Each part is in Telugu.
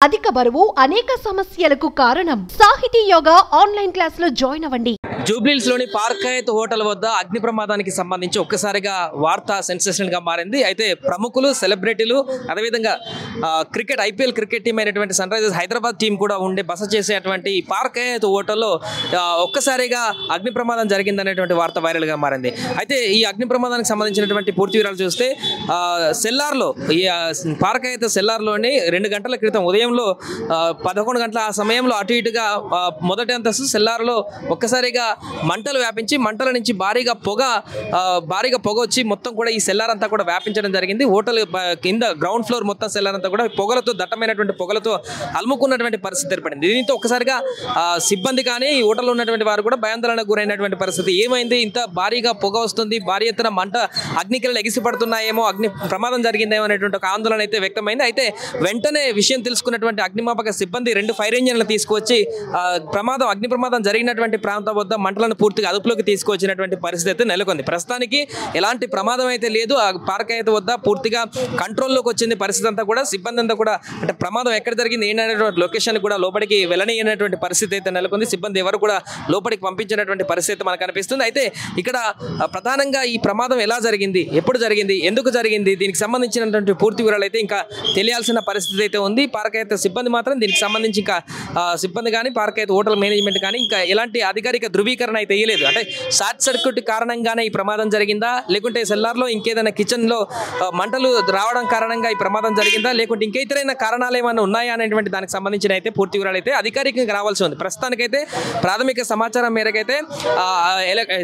అధిక బరువు అనేక సమస్యలకు కారణం. సాహితీ యోగా ఆన్లైన్ క్లాస్ లో జాయిన్ అవ్వండి. జూబ్లీహిల్స్ లోని పార్క్ హయత్ హోటల్ వద్ద అగ్ని ప్రమాదానికి సంబంధించి ఒక్కసారిగా వార్త సెన్సేషనల్ గా మారింది. అయితే ప్రముఖులు, సెలబ్రిటీలు, అదేవిధంగా క్రికెట్ ఐపీఎల్ క్రికెట్ టీం అయినటువంటి సన్ రైజర్స్ హైదరాబాద్ టీం కూడా ఉండే బస చేసేటువంటి పార్క్ హయత్ హోటల్లో ఒక్కసారిగా అగ్ని ప్రమాదం జరిగిందనేటువంటి వార్త వైరల్ గా మారింది. అయితే ఈ అగ్ని ప్రమాదానికి సంబంధించినటువంటి పూర్తి వివరాలు చూస్తే సెల్లార్లో ఈ పార్క్ హయత్ సెల్లార్లోని 2 గంటల క్రితం ఉదయంలో 11 గంటల ఆ సమయంలో అటు ఇటుగా మొదటి అంతస్తు సెల్లార్లో ఒక్కసారిగా మంటలు వ్యాపించి మంటల నుంచి భారీగా పొగ వచ్చి మొత్తం కూడా ఈ సెల్లార్ అంతా కూడా వ్యాపించడం జరిగింది. హోటల్ కింద గ్రౌండ్ ఫ్లోర్ మొత్తం సెల్లార్ అంతా కూడా పొగలతో దట్టమైనటువంటి పొగలతో అలుముకున్నటువంటి పరిస్థితి ఏర్పడింది. దీంతో ఒక్కసారిగా సిబ్బంది కానీ ఈ హోటల్లో ఉన్నటువంటి వారు కూడా భయాందోళనకు గురైనటువంటి పరిస్థితి. ఏమైంది, ఇంత భారీగా పొగ వస్తుంది, భారీ ఎత్తున మంట అగ్నికిరణాలు ఎగిసిపడుతున్నాయేమో, అగ్ని ప్రమాదం జరిగిందేమో అనేటువంటి ఒక ఆందోళన అయితే వ్యక్తమైంది. అయితే వెంటనే విషయం తెలుసుకున్నటువంటి అగ్నిమాపక సిబ్బంది 2 ఫైర్ ఇంజన్లు తీసుకువచ్చి అగ్ని ప్రమాదం జరిగినటువంటి ప్రాంతం వద్ద మంటలను పూర్తిగా అదుపులోకి తీసుకొచ్చినటువంటి పరిస్థితి అయితే నెలకొంది. ప్రస్తుతానికి ఎలాంటి ప్రమాదం అయితే లేదు. ఆ పార్క్ హయత్ వద్ద పూర్తిగా కంట్రోల్లోకి వచ్చింది పరిస్థితి అంతా కూడా. సిబ్బంది అంతా కూడా అంటే ప్రమాదం ఎక్కడ జరిగింది ఏంటనేటువంటి లొకేషన్ కూడా లోపలికి వెళ్ళనియనటువంటి పరిస్థితి అయితే నెలకొంది. సిబ్బంది ఎవరు కూడా లోపలికి పంపించినటువంటి పరిస్థితి మనకు అనిపిస్తుంది. అయితే ఇక్కడ ప్రధానంగా ఈ ప్రమాదం ఎలా జరిగింది, ఎప్పుడు జరిగింది, ఎందుకు జరిగింది, దీనికి సంబంధించినటువంటి పూర్తి వివరాలు అయితే ఇంకా తెలియాల్సిన పరిస్థితి అయితే ఉంది. పార్క్ హయత్ సిబ్బంది మాత్రం దీనికి సంబంధించి ఇంకా సిబ్బంది కానీ పార్క్ హయత్ హోటల్ మేనేజ్మెంట్ కానీ ఇంకా ఎలాంటి అధికారిక ధృవీకరణ అయితే ఇయ్యలేదు. అంటే షార్ట్ సర్క్యూట్ కారణంగానే ఈ ప్రమాదం జరిగిందా, లేకుంటే సెల్లార్లో ఇంకేదైనా కిచెన్లో మంటలు రావడం కారణంగా ఈ ప్రమాదం జరిగిందా, లేకుంటే ఇంకేతరైన కారణాలు ఏమైనా ఉన్నాయా అనేటువంటి దానికి సంబంధించిన అయితే పూర్తి వివరాలు అయితే అధికారికంగా రావాల్సి ఉంది. ప్రస్తుతానికైతే ప్రాథమిక సమాచారం మేరకైతే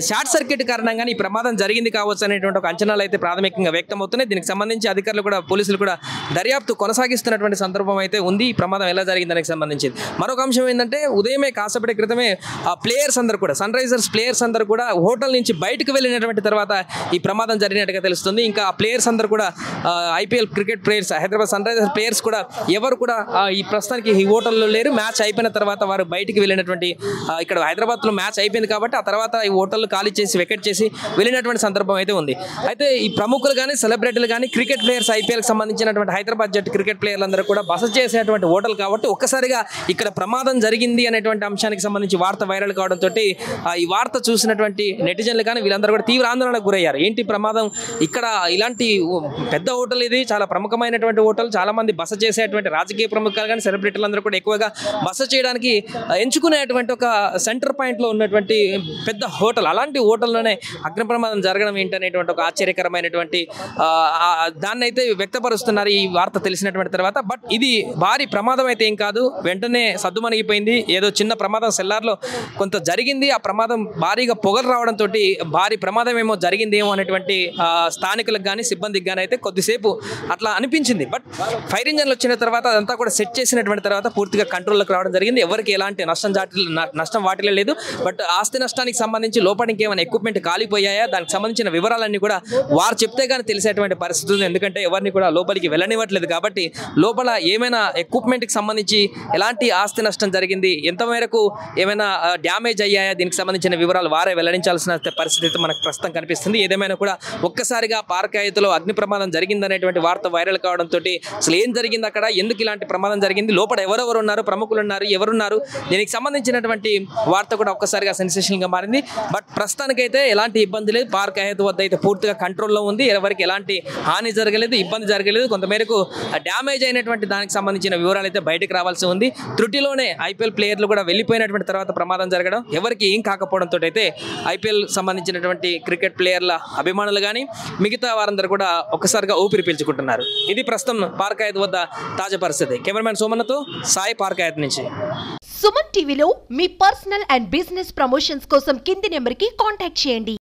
షార్ట్ సర్క్యూట్ కారణంగానే ఈ ప్రమాదం జరిగింది కావచ్చు అనేటువంటి ఒక అంచనాలు అయితే ప్రాథమికంగా వ్యక్తమవుతున్నాయి. దీనికి సంబంధించి అధికారులు కూడా, పోలీసులు కూడా దర్యాప్తు కొనసాగిస్తున్నటువంటి సందర్భం అయితే ఉంది. ఈ ప్రమాదం ఎలా జరిగింది దానికి సంబంధించి మరొక అంశం ఏంటంటే, ఉదయమే కాసేపటి క్రితమే ప్లేయర్స్ అందరూ కూడా, సన్ రైజర్స్ ప్లేయర్స్ అందరూ కూడా హోటల్ నుంచి బయటకు వెళ్ళినటువంటి తర్వాత ఈ ప్రమాదం జరిగినట్టుగా తెలుస్తుంది. ఇంకా ఆ ప్లేయర్స్ అందరూ కూడా IPL cricket players, Hyderabad Sunrisers players కూడా ఎవరు కూడా ఈ ప్రస్తుతానికి ఈ హోటల్లో లేరు. మ్యాచ్ అయిపోయిన తర్వాత వారు బయటికి వెళ్ళినటువంటి, ఇక్కడ హైదరాబాద్లో మ్యాచ్ అయిపోయింది కాబట్టి ఆ తర్వాత ఈ హోటల్ ఖాళీ చేసి వెకెట్ చేసి వెళ్ళినటువంటి సందర్భం అయితే ఉంది. అయితే ఈ ప్రముఖులు కానీ, సెలబ్రిటీలు కానీ, క్రికెట్ ప్లేయర్స్, ఐపీఎల్కి సంబంధించినటువంటి హైదరాబాద్ జట్టు క్రికెట్ ప్లేయర్లందరూ కూడా బస చేసేటువంటి హోటల్ కాబట్టి ఒక్కసారిగా ఇక్కడ ప్రమాదం జరిగింది అనేటువంటి అంశానికి సంబంధించి వార్త వైరల్ కావడంతో ఈ వార్త చూసినటువంటి నెటిజన్లు కానీ వీళ్ళందరూ కూడా తీవ్ర ఆందోళనకు గురయ్యారు. ఏంటి ప్రమాదం, ఇక్కడ ఇలాంటి పెద్ద హోటల్, ఇది చాలా ప్రముఖమైనటువంటి హోటల్, చాలా మంది బస చేసేటువంటి రాజకీయ ప్రముఖులు కానీ సెలబ్రిటీలు అందరూ కూడా ఎక్కువగా బస చేయడానికి ఎంచుకునేటువంటి ఒక సెంటర్ పాయింట్లో ఉన్నటువంటి పెద్ద హోటల్, అలాంటి హోటల్లోనే అగ్ని ప్రమాదం జరగడం ఏంటనేటువంటి ఒక ఆశ్చర్యకరమైనటువంటి దాన్ని అయితే వ్యక్తపరుస్తున్నారు ఈ వార్త తెలిసినటువంటి తర్వాత. బట్ ఇది భారీ ప్రమాదం అయితే ఏం కాదు, వెంటనే సద్దుమణిగిపోయింది. ఏదో చిన్న ప్రమాదం సెల్లార్లో కొంత జరిగింది, ఆ ప్రమాదం భారీగా పొగలు రావడంతో భారీ ప్రమాదం ఏమో జరిగిందేమో అనేటువంటి స్థానికులకు కానీ సిబ్బందికి కానీ అయితే కొద్దిసేపు అట్లా అనిపించింది. బట్ ఫైర్ ఇంజన్లు వచ్చిన తర్వాత అదంతా కూడా సెట్ చేసినటువంటి తర్వాత పూర్తిగా కంట్రోల్లోకి రావడం జరిగింది. ఎవరికి ఎలాంటి నష్టం వాటిలో లేదు. బట్ ఆస్తి నష్టానికి సంబంధించి లోపలికి ఏమైనా ఎక్విప్మెంట్ కాలిపోయాయా, దానికి సంబంధించిన వివరాలన్నీ కూడా వారు చెప్తే కానీ తెలిసేటువంటి పరిస్థితి ఉంది. ఎందుకంటే ఎవరిని కూడా లోపలికి వెళ్ళనివ్వట్లేదు కాబట్టి లోపల ఏమైనా ఎక్విప్మెంట్కి సంబంధించి ఎలాంటి ఆస్తి నష్టం జరిగింది, ఎంత మేరకు ఏమైనా డ్యామేజ్ అయ్యాయా, దీనికి సంబంధించిన వివరాలు వారే వెల్లడించాల్సిన పరిస్థితి మనకు ప్రస్తుతం కనిపిస్తుంది. ఏదేమైనా కూడా ఒక్కసారిగా పార్క్ హయత్లో అగ్ని ప్రమాదం జరిగిందనేటువంటి వార్త వైరల్ కావడంతో అసలు ఏం జరిగింది, అక్కడ ఎందుకు ఇలాంటి ప్రమాదం జరిగింది, లోపల ఎవరెవరు ఉన్నారు, ప్రముఖులు ఉన్నారు, ఎవరున్నారు, దీనికి సంబంధించినటువంటి వార్త కూడా ఒక్కసారిగా సెన్సేషన్గా మారింది. బట్ ప్రస్తుతానికైతే ఎలాంటి ఇబ్బంది లేదు. పార్క్ హయత్ వద్ద అయితే పూర్తిగా కంట్రోల్లో ఉంది. ఎవరికి ఎలాంటి హాని జరగలేదు, ఇబ్బంది జరగలేదు. కొంతమేరకు డ్యామేజ్ అయినటువంటి దానికి సంబంధించిన వివరాలు అయితే బయటకు రావాల్సి ఉంది. త్రుటిలోనే ఐపీఎల్ ప్లేయర్లు కూడా వెళ్ళిపోయినటువంటి తర్వాత ప్రమాదం జరగడం, ఎవరికి ఏం కాకపోవడంతో అయితే ఐపీఎల్ సంబంధించినటువంటి క్రికెట్ ప్లేయర్ల అభిమానులు కానీ మిగతా వారందరూ కూడా ఒక్కసారిగా ఊపిరి పీల్చుకుంటున్నారు. ఇది ప్రస్తుతం పార్క్ హయత్ వద్ద తాజా పరిస్థితి. కెమెరామెన్ సోమన్నతో సాయి, పార్క్ హయత్ నుంచి. సుమన్ టీవీలో మీ పర్సనల్ అండ్ బిజినెస్ ప్రమోషన్స్ కోసం కింది నెంబర్కి కాంటాక్ట్ చేయండి.